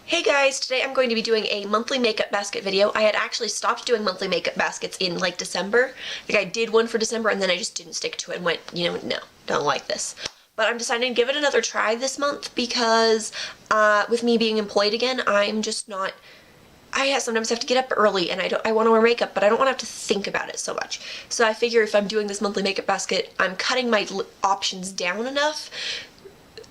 Hey guys, today I'm going to be doing a monthly makeup basket video. I had actually stopped doing monthly makeup baskets in like December. I think I did one for December and then I just didn't stick to it and went, you know, no, don't like this. But I'm deciding to give it another try this month because with me being employed again, I'm just not, sometimes have to get up early and I want to wear makeup, but I don't want to have to think about it so much. So I figure if I'm doing this monthly makeup basket, I'm cutting my options down enough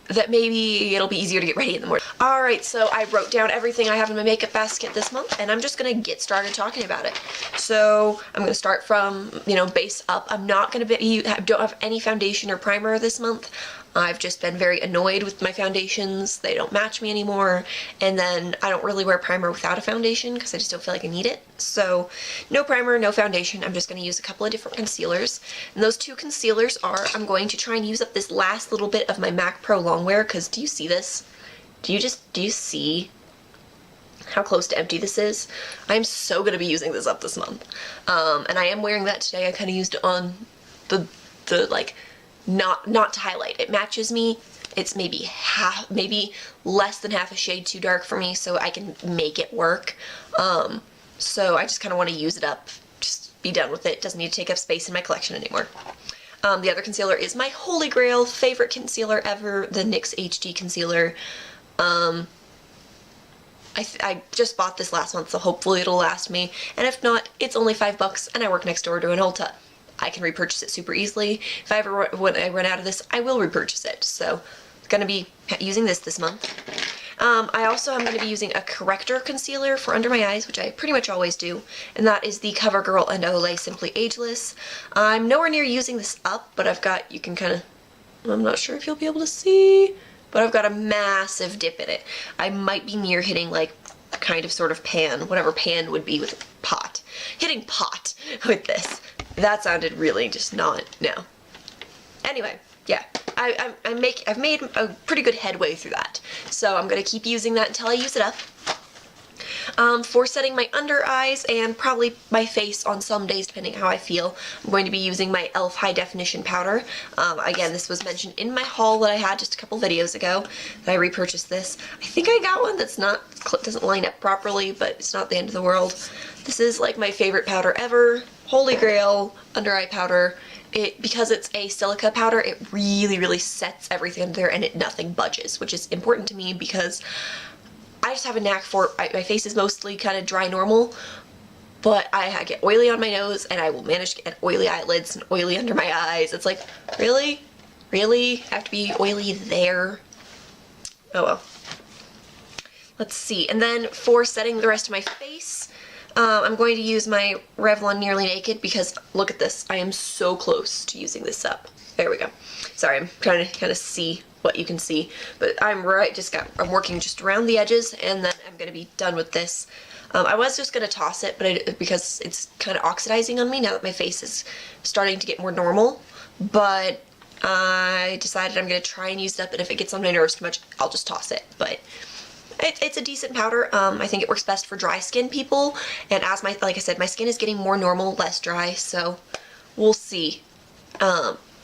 that maybe it'll be easier to get ready in the morning. Alright, so I wrote down everything I have in my makeup basket this month, and I'm just gonna get started talking about it. So I'm gonna start from, base up. I'm not gonna don't have any foundation or primer this month. I've just been very annoyed with my foundations. They don't match me anymore, and then I don't really wear primer without a foundation because I just don't feel like I need it. So no primer, no foundation. I'm just going to use a couple of different concealers, and those two concealers are, I'm going to try and use up this last little bit of my MAC Pro Longwear, because do you see this? Do you see how close to empty this is? I'm so going to be using this up this month. And I am wearing that today. I kind of used it on the like, not to highlight. It matches me. It's maybe less than half a shade too dark for me, so I can make it work. So I just kind of want to use it up, just be done with it. Doesn't need to take up space in my collection anymore. The other concealer is my holy grail favorite concealer ever, the NYX HD Concealer. I just bought this last month, so hopefully it'll last me. And if not, it's only $5 and I work next door to an Ulta. I can repurchase it super easily. If I ever when I run out of this, I will repurchase it. So I'm going to be using this month. I also am going to be using a Corrector concealer for under my eyes, which I pretty much always do, and that is the CoverGirl and Olay Simply Ageless. I'm nowhere near using this up, but I've got, you can kind of, I'm not sure if you'll be able to see, but I've got a massive dip in it. I might be near hitting like kind of sort of pan, whatever pan would be with pot. Hitting pot with this. That sounded really just not, no. Anyway, yeah, I've made a pretty good headway through that. So I'm going to keep using that until I use it up. For setting my under eyes and probably my face on some days depending how I feel, I'm going to be using my e.l.f. High Definition Powder. Again, this was mentioned in my haul that I had just a couple videos ago that I repurchased this. I think I got one that's not, doesn't line up properly, but it's not the end of the world. This is like my favorite powder ever. Holy grail under eye powder. Because it's a silica powder, it really sets everything under there and nothing budges, which is important to me because I just have a knack for, my face is mostly kind of dry normal, but I get oily on my nose and I will manage to get oily eyelids and oily under my eyes. It's like, really? Really? Have to be oily there? Oh well. Let's see. And then for setting the rest of my face, I'm going to use my Revlon Nearly Naked because look at this. I am so close to using this up. There we go. Sorry, I'm trying to kind of see what you can see, but I'm I'm working just around the edges and then I'm going to be done with this. I was just going to toss it, but because it's kind of oxidizing on me now that my face is starting to get more normal, but I decided I'm going to try and use it up, and if it gets on my nerves too much, I'll just toss it. But it's a decent powder. I think it works best for dry skin people, and as like I said, my skin is getting more normal, less dry, so we'll see.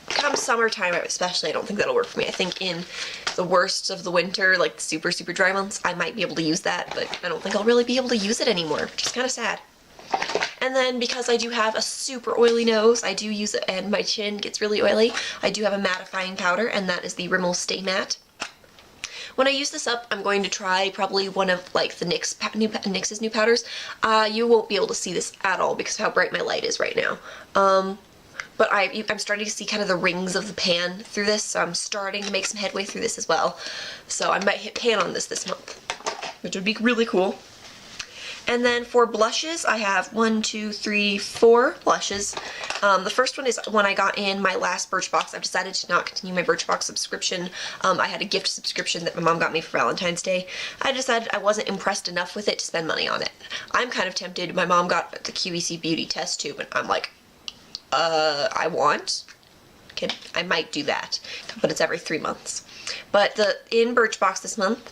Come summertime especially, I don't think that'll work for me. I think in the worst of the winter, like super dry months, I might be able to use that, but I don't think I'll really be able to use it anymore, which is kind of sad. And then because I do have a super oily nose, I do use it, and my chin gets really oily, I do have a mattifying powder, and that is the Rimmel Stay Matte. When I use this up, I'm going to try probably one of like the NYX's new powders. You won't be able to see this at all because of how bright my light is right now. But I'm starting to see kind of the rings of the pan through this, so I'm starting to make some headway through this as well. So I might hit pan on this month, which would be really cool. And then for blushes, I have 1, 2, 3, 4 blushes. The first one is one I got in my last Birchbox. I've decided to not continue my Birchbox subscription. I had a gift subscription that my mom got me for Valentine's Day. I decided I wasn't impressed enough with it to spend money on it. I'm kind of tempted. My mom got the QVC Beauty test tube, and I'm like, I might do that, but it's every 3 months. But in Birchbox this month,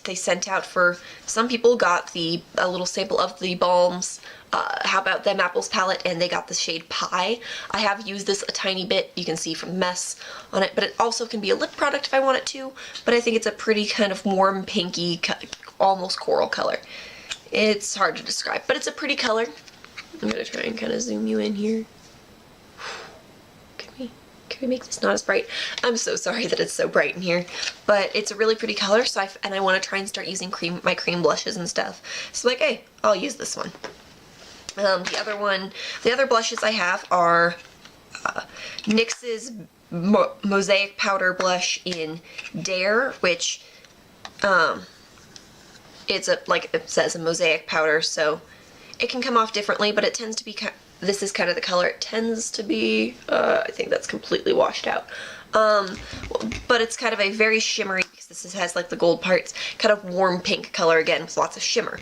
they sent out for some people, got a little sample of TheBalm's How About Them Apples palette, and they got the shade Pie. I have used this a tiny bit, you can see from the mess on it, but it also can be a lip product if I want it to, but I think it's a pretty kind of warm pinky, almost coral color. It's hard to describe, but it's a pretty color. I'm gonna try and kind of zoom you in here. Can we make this not as bright? I'm so sorry that it's so bright in here, but it's a really pretty color, so and I want to try and start using my cream blushes and stuff. So like, hey, I'll use this one. The other blushes I have are NYX's Mosaic Powder Blush in Dare, which it's like it says, a mosaic powder, so it can come off differently, but it tends to be this is kind of the color it tends to be. I think that's completely washed out. But it's kind of a very shimmery, because this has like the gold parts, kind of warm pink color again with lots of shimmer.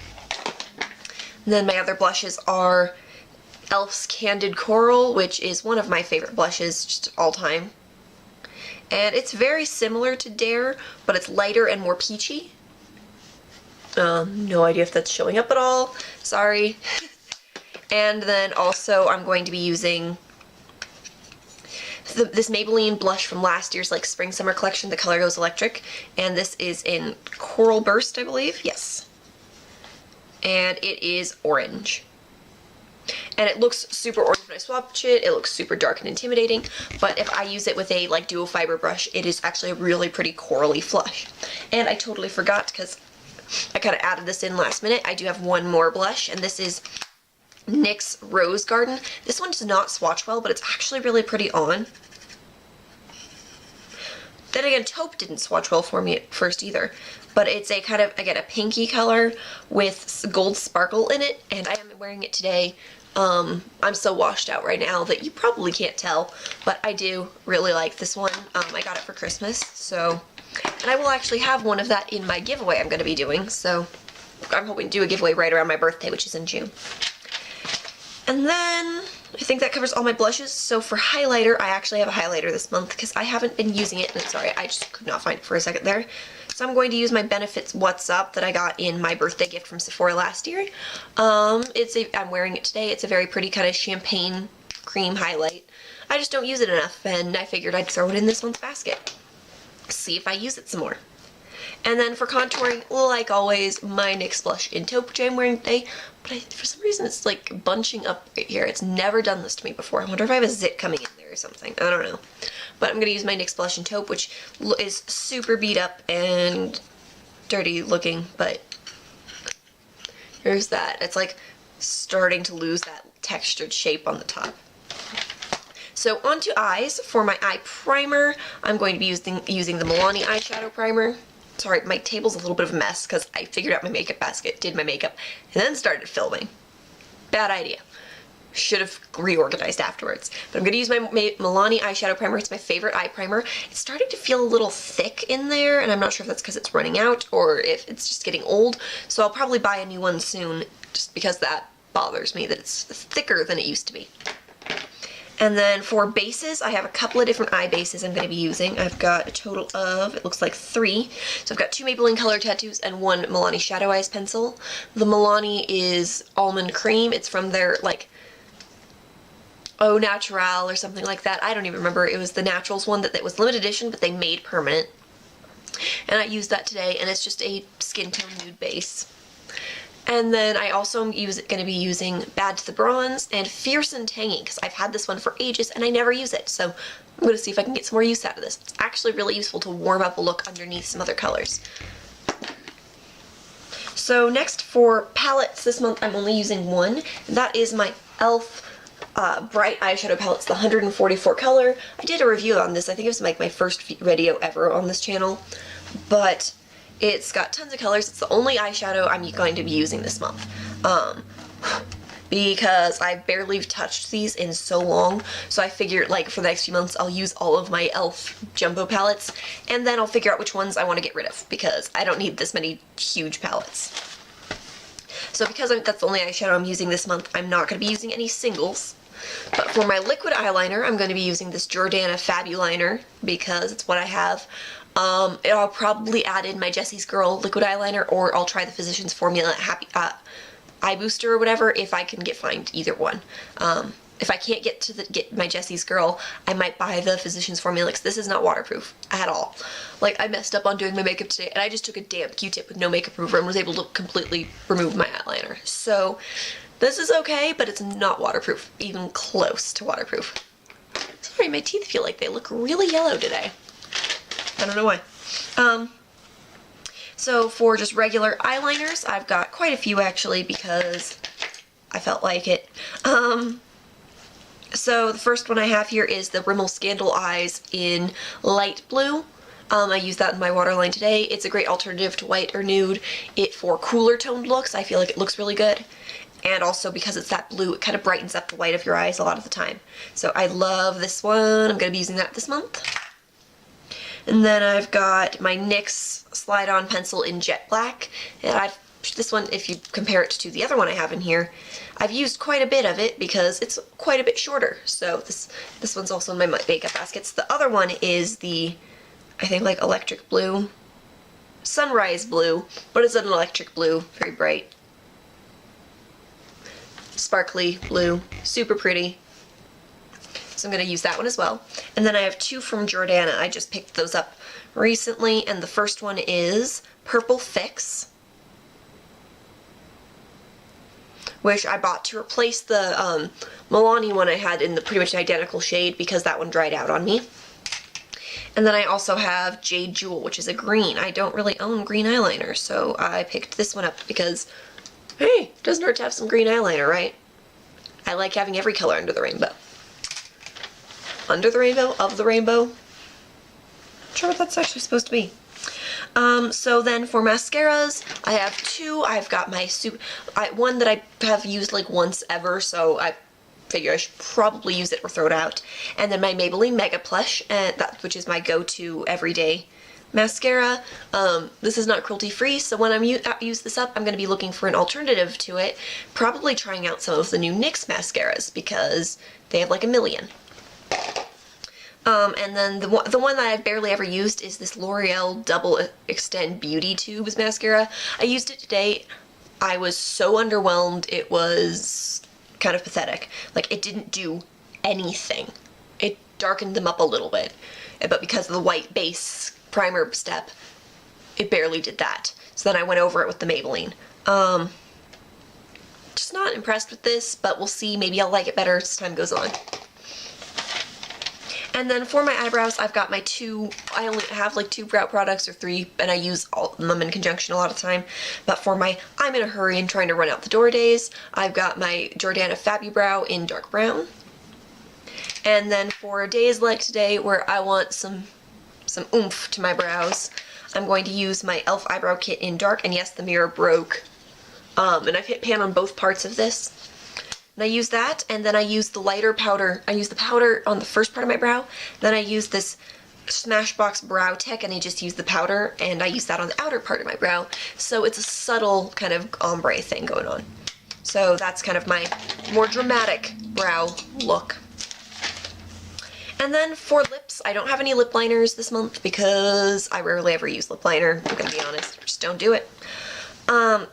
And then my other blushes are e.l.f.'s Candid Coral, which is one of my favorite blushes just all time. And it's very similar to Dare, but it's lighter and more peachy. No idea if that's showing up at all. Sorry. And then also I'm going to be using this Maybelline blush from last year's like spring summer collection. The color goes electric, and this is in Coral Burst, I believe. Yes. And it is orange. And it looks super orange when I swatch it. It looks super dark and intimidating, but if I use it with a like dual fiber brush, it is actually a really pretty corally flush. And I totally forgot, because I kind of added this in last minute. I do have one more blush, and this is NYX Rose Garden. This one does not swatch well, but it's actually really pretty on. Then again, Taupe didn't swatch well for me at first either, but it's a kind of, again, a pinky color with gold sparkle in it, and I am wearing it today. I'm so washed out right now that you probably can't tell, but I do really like this one. I got it for Christmas, so, and I will actually have one of that in my giveaway I'm going to be doing, so I'm hoping to do a giveaway right around my birthday, which is in June. And then I think that covers all my blushes. So for highlighter, I actually have a highlighter this month because I haven't been using it, and sorry, I just could not find it for a second there. So I'm going to use my Benefits What's Up that I got in my birthday gift from Sephora last year. I'm wearing it today. It's a very pretty kind of champagne cream highlight. I just don't use it enough, and I figured I'd throw it in this month's basket. See if I use it some more. And then for contouring, like always, my NYX blush in Taupe, which I'm wearing today, but for some reason it's like bunching up right here. It's never done this to me before. I wonder if I have a zit coming in there or something. I don't know. But I'm going to use my NYX blush in Taupe, which is super beat up and dirty looking, but here's that. It's like starting to lose that textured shape on the top. So onto eyes. For my eye primer, I'm going to be using the Milani eyeshadow primer. Sorry, my table's a little bit of a mess because I figured out my makeup basket, did my makeup, and then started filming. Bad idea. Should have reorganized afterwards. But I'm going to use my Milani eyeshadow primer. It's my favorite eye primer. It's starting to feel a little thick in there, and I'm not sure if that's because it's running out or if it's just getting old. So I'll probably buy a new one soon, just because that bothers me that it's thicker than it used to be. And then for bases, I have a couple of different eye bases I'm going to be using. I've got a total of, it looks like 3. So I've got 2 Maybelline Color Tattoos and 1 Milani ShadowEyez pencil. The Milani is Almond Cream. It's from their, like, Au Natural or something like that. I don't even remember. It was the Naturals one that was limited edition, but they made permanent. And I used that today, and it's just a skin tone nude base. And then I also am going to be using Bad to the Bronze and Fierce and Tangy, because I've had this one for ages and I never use it. So I'm going to see if I can get some more use out of this. It's actually really useful to warm up a look underneath some other colors. So next for palettes, this month I'm only using one. And that is my e.l.f. Bright Eyeshadow Palette. It's the 144 color. I did a review on this. I think it was like my first video ever on this channel. But it's got tons of colors. It's the only eyeshadow I'm going to be using this month. Because I've barely touched these in so long, so I figured like for the next few months I'll use all of my e.l.f. jumbo palettes, and then I'll figure out which ones I want to get rid of, because I don't need this many huge palettes. So because that's the only eyeshadow I'm using this month, I'm not going to be using any singles. But for my liquid eyeliner, I'm going to be using this Jordana Fabuliner, because it's what I have. I'll probably add in my Jessie's Girl liquid eyeliner, or I'll try the Physicians Formula Happy Eye Booster or whatever if I can find either one. If I can't get my Jessie's Girl, I might buy the Physicians Formula, because this is not waterproof at all. Like, I messed up on doing my makeup today, and I just took a damp Q-tip with no makeup remover and was able to completely remove my eyeliner. So this is okay, but it's not waterproof, even close to waterproof. Sorry, my teeth feel like they look really yellow today. I don't know why. So for just regular eyeliners, I've got quite a few actually, because I felt like it. So the first one I have here is the Rimmel Scandal Eyes in light blue. I used that in my waterline today. It's a great alternative to white or nude. For cooler toned looks, I feel like it looks really good. And also because it's that blue, it kind of brightens up the white of your eyes a lot of the time. So I love this one. I'm going to be using that this month. And then I've got my NYX slide-on pencil in jet black. And this one, if you compare it to the other one I have in here, I've used quite a bit of it because it's quite a bit shorter. So this one's also in my makeup baskets. The other one is the, I think, like electric blue, sunrise blue, but it's an electric blue, very bright, sparkly blue, super pretty. So I'm going to use that one as well. And then I have two from Jordana. I just picked those up recently, and the first one is Purple Fix, which I bought to replace the Milani one I had in the pretty much identical shade because that one dried out on me. And then I also have Jade Jewel, which is a green. I don't really own green eyeliner, so I picked this one up because, hey, it doesn't hurt to have some green eyeliner, right? I like having every color under the rainbow. Under the rainbow? Of the rainbow? Not sure what that's actually supposed to be. So then for mascaras, I have two. I've got my one that I have used like once ever, so I figure I should probably use it or throw it out. And then my Maybelline Mega Plush, which is my go-to everyday mascara. This is not cruelty free, so when I use this up, I'm going to be looking for an alternative to it, probably trying out some of the new NYX mascaras because they have like a million. And then the one that I've barely ever used is this L'Oreal Double Extend Beauty Tubes mascara. I used it today. I was so underwhelmed. It was kind of pathetic. Like, it didn't do anything. It darkened them up a little bit, but because of the white base primer step, it barely did that. So then I went over it with the Maybelline. Just not impressed with this, but we'll see. Maybe I'll like it better as time goes on. And then for my eyebrows, I've got my I only have like 2 brow products or 3, and I use all of them in conjunction a lot of the time. But for my I'm in a hurry and trying to run out the door days, I've got my Jordana Fabubrow in dark brown. And then for days like today where I want some oomph to my brows, I'm going to use my e.l.f. eyebrow kit in dark, and yes, the mirror broke. And I've hit pan on both parts of this. And I use that, and then I use the lighter powder. I use the powder on the first part of my brow, then I use this Smashbox Brow Tech, and I just use the powder, and I use that on the outer part of my brow. So it's a subtle kind of ombre thing going on. So that's kind of my more dramatic brow look. And then for lips, I don't have any lip liners this month because I rarely ever use lip liner. I'm gonna be honest, just don't do it.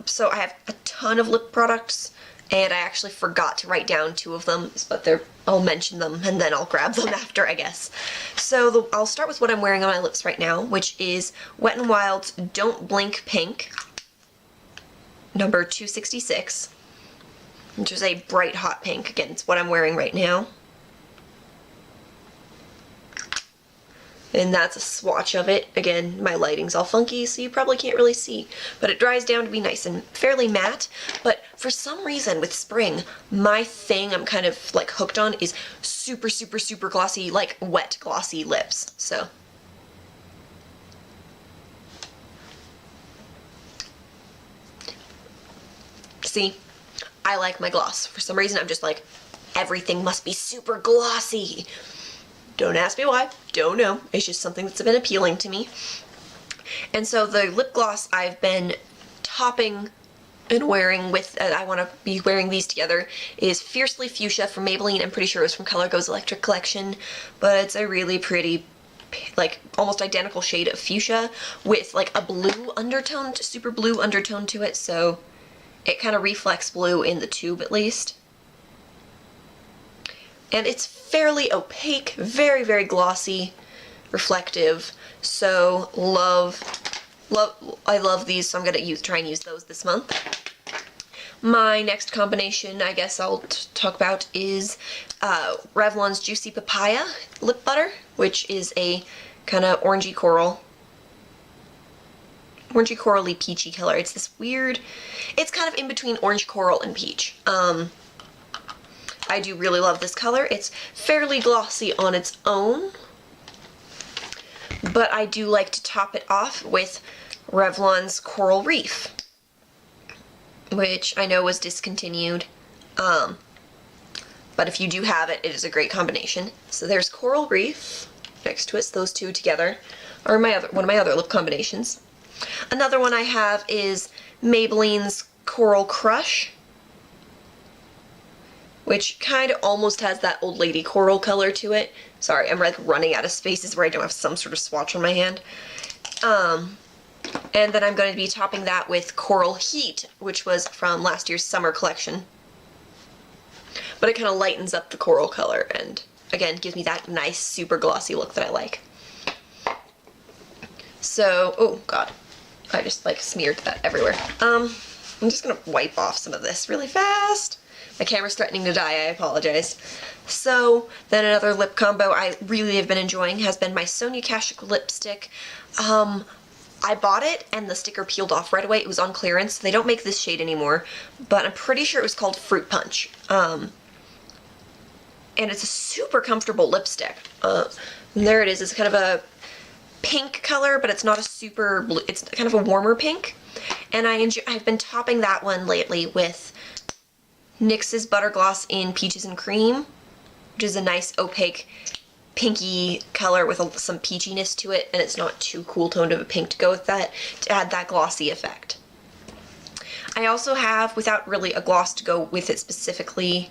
So I have a ton of lip products, and I actually forgot to write down 2 of them, but I'll mention them and then I'll grab them after, I guess. So I'll start with what I'm wearing on my lips right now, which is Wet n Wild's Don't Blink Pink, number 266, which is a bright hot pink. Again, it's what I'm wearing right now. And that's a swatch of it. Again, my lighting's all funky, so you probably can't really see. But it dries down to be nice and fairly matte. But for some reason with spring, my thing I'm kind of like hooked on is super, super, super glossy, like wet glossy lips. So. See, I like my gloss. For some reason, I'm just like, everything must be super glossy. Don't ask me why, don't know. It's just something that's been appealing to me. And so the lip gloss I've been topping and wearing with, I want to be wearing these together, is Fiercely Fuchsia from Maybelline. I'm pretty sure it was from Color Goes Electric collection, but it's a really pretty like almost identical shade of fuchsia with like a blue undertone, super blue undertone to it, so it kind of reflects blue in the tube at least. And it's fairly opaque, very, very glossy, reflective, so I love these, so I'm going to try and use those this month. My next combination, I guess I'll talk about, is Revlon's Juicy Papaya Lip Butter, which is a kind of orangey corally peachy color. It's this weird, it's kind of in between orange coral and peach. I do really love this color. It's fairly glossy on its own, but I do like to top it off with Revlon's Coral Reef, which I know was discontinued, but if you do have it, it is a great combination. So there's Coral Reef next to it, so those two together are one of my other lip combinations. Another one I have is Maybelline's Coral Crush, which kind of almost has that old lady coral color to it. Sorry, I'm like running out of spaces where I don't have some sort of swatch on my hand. And then I'm going to be topping that with Coral Heat, which was from last year's summer collection. But it kind of lightens up the coral color and, again, gives me that nice, super glossy look that I like. So, oh god, I just like smeared that everywhere. I'm just going to wipe off some of this really fast. My camera's threatening to die, I apologize. So, then another lip combo I really have been enjoying has been my Sonia Kashuk lipstick. I bought it and the sticker peeled off right away. It was on clearance. They don't make this shade anymore, but I'm pretty sure it was called Fruit Punch. And it's a super comfortable lipstick. And there it is. It's kind of a pink color, but it's not a super blue. It's kind of a warmer pink. And I've been topping that one lately with NYX's Butter Gloss in Peaches and Cream, which is a nice opaque pinky color with some peachiness to it, and it's not too cool toned of a pink to go with that, to add that glossy effect. I also have, without really a gloss to go with it specifically,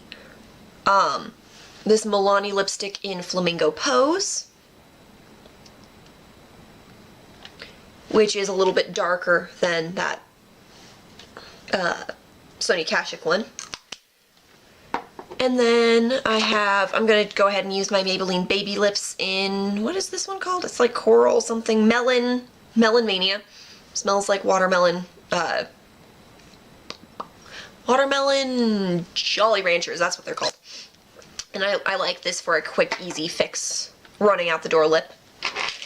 this Milani lipstick in Flamingo Pose, which is a little bit darker than that Sonia Kashuk one. And then I'm going to go ahead and use my Maybelline Baby Lips in, what is this one called? It's like coral something, Melon Mania. Smells like watermelon Jolly Ranchers, that's what they're called. And I like this for a quick, easy fix, running out the door lip.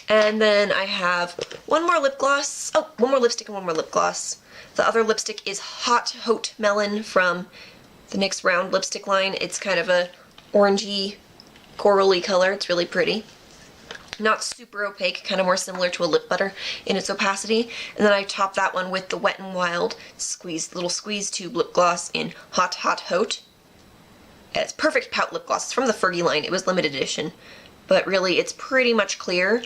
And then I have one more lip gloss, one more lipstick and one more lip gloss. The other lipstick is Hot Haute Melon from the NYX Round lipstick line. It's kind of a orangey, corally color. It's really pretty. Not super opaque, kind of more similar to a lip butter in its opacity. And then I top that one with the Wet n Wild little squeeze tube lip gloss in Hot Haute. Yeah, it's perfect pout lip gloss. It's from the Fergie line. It was limited edition, but really it's pretty much clear.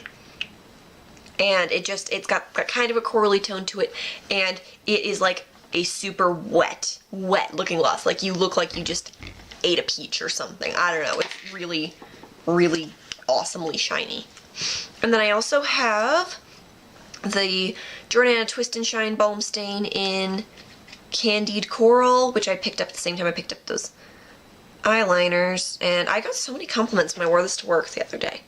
And it's got kind of a corally tone to it, and it is like a super wet looking gloss. Like you look like you just ate a peach or something. I don't know. It's really, really awesomely shiny. And then I also have the Jordana Twist and Shine Balm Stain in Candid Coral, which I picked up at the same time I picked up those eyeliners. And I got so many compliments when I wore this to work the other day.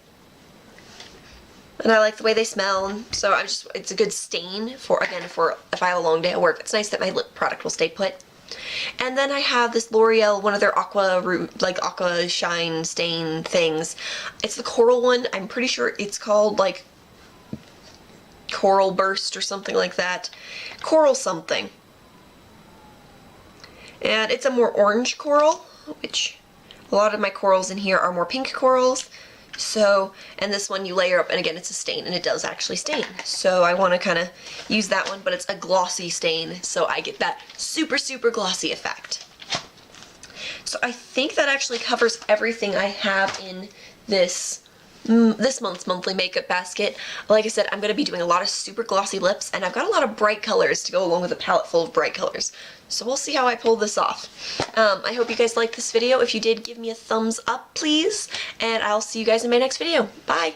And I like the way they smell, so it's a good stain for if I have a long day at work. It's nice that my lip product will stay put. And then I have this L'Oreal, one of their aqua shine stain things. It's the coral one. I'm pretty sure it's called like Coral Burst or something like that. Coral something. And it's a more orange coral, which a lot of my corals in here are more pink corals. So, and this one you layer up, and again, it's a stain, and it does actually stain. So I want to kind of use that one, but it's a glossy stain, so I get that super, super glossy effect. So I think that actually covers everything I have in this month's monthly makeup basket. Like I said, I'm going to be doing a lot of super glossy lips, and I've got a lot of bright colors to go along with a palette full of bright colors. So we'll see how I pull this off. I hope you guys liked this video. If you did, give me a thumbs up, please, and I'll see you guys in my next video. Bye!